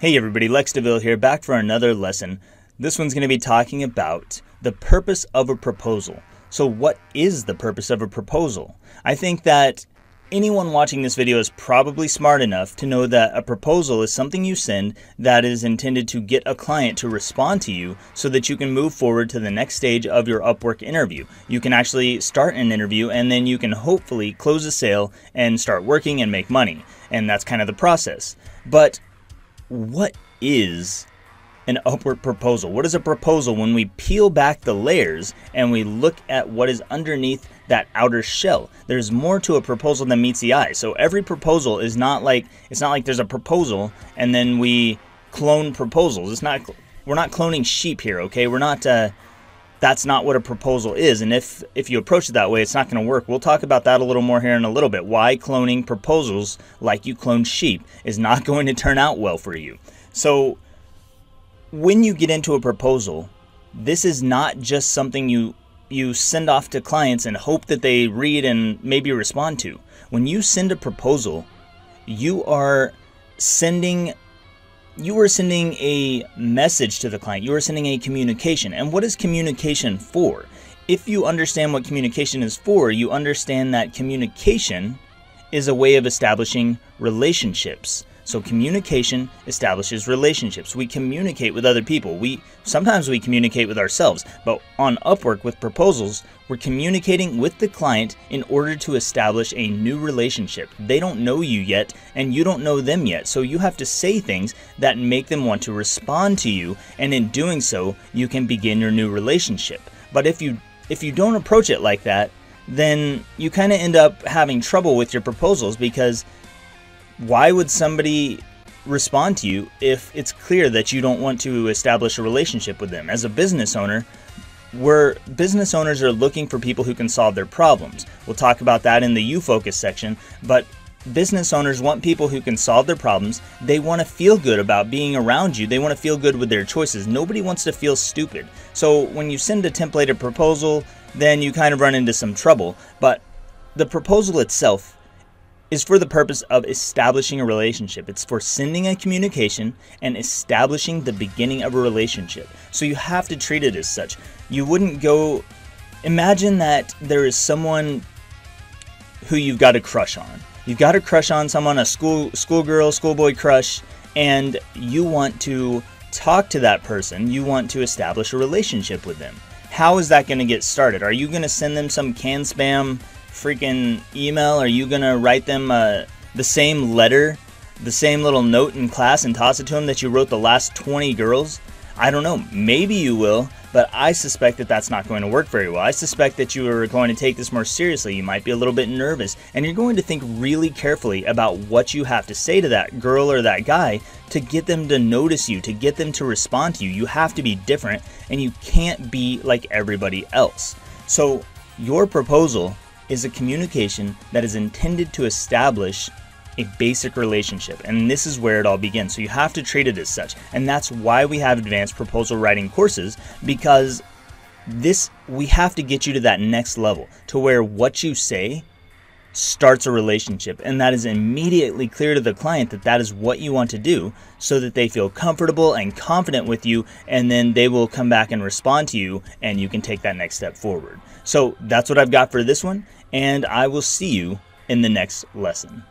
Hey everybody, Lex DeVille here, back for another lesson. This one's going to be talking about the purpose of a proposal. So what is the purpose of a proposal? I think that anyone watching this video is probably smart enough to know that a proposal is something you send that is intended to get a client to respond to you so that you can move forward to the next stage of your Upwork interview. You can actually start an interview and then you can hopefully close a sale and start working and make money. And that's kind of the process. But what is an Upwork proposal? What is a proposal when we peel back the layers and we look at what is underneath that outer shell? There's more to a proposal than meets the eye. So every proposal is not like, it's not like there's a proposal and then we clone proposals. It's not, we're not cloning sheep here, okay? We're not, that's not what a proposal is. And if you approach it that way, it's not going to work. We'll talk about that a little more here in a little bit. Why cloning proposals like you clone sheep is not going to turn out well for you. So when you get into a proposal, this is not just something you send off to clients and hope that they read and maybe respond to. When you send a proposal, you are sending a message to the client. You are sending a communication. And what is communication for? If you understand what communication is for, you understand that communication is a way of establishing relationships. So communication establishes relationships. We communicate with other people. Sometimes we communicate with ourselves, but on Upwork with proposals, we're communicating with the client in order to establish a new relationship. They don't know you yet, and you don't know them yet. So you have to say things that make them want to respond to you, and in doing so, you can begin your new relationship. But if you don't approach it like that, then you kind of end up having trouble with your proposals, because why would somebody respond to you if it's clear that you don't want to establish a relationship with them? As a business owner, business owners are looking for people who can solve their problems. We'll talk about that in the You Focus section, but business owners want people who can solve their problems. They want to feel good about being around you. They want to feel good with their choices. Nobody wants to feel stupid. So when you send a templated proposal, then you kind of run into some trouble. But the proposal itself is for the purpose of establishing a relationship. It's for sending a communication and establishing the beginning of a relationship. So you have to treat it as such. You wouldn't go, imagine that there is someone who you've got a crush on. You've got a crush on someone, a schoolgirl, schoolboy crush, and you want to talk to that person. You want to establish a relationship with them. How is that going to get started? Are you going to send them some canned spam freaking email? Are you gonna write them the same letter, the same little note in class and toss it to them that you wrote the last 20 girls? I don't know, maybe you will, but I suspect that that's not going to work very well. I suspect that you are going to take this more seriously. You might be a little bit nervous, and you're going to think really carefully about what you have to say to that girl or that guy to get them to notice you, to get them to respond to you. You have to be different, and you can't be like everybody else. So your proposal is a communication that is intended to establish a basic relationship, and this is where it all begins. So you have to treat it as such, and that's why we have advanced proposal writing courses, because we have to get you to that next level, to where what you say starts a relationship, and that is immediately clear to the client that that is what you want to do, so that they feel comfortable and confident with you, and then they will come back and respond to you, and you can take that next step forward. So that's what I've got for this one, and I will see you in the next lesson.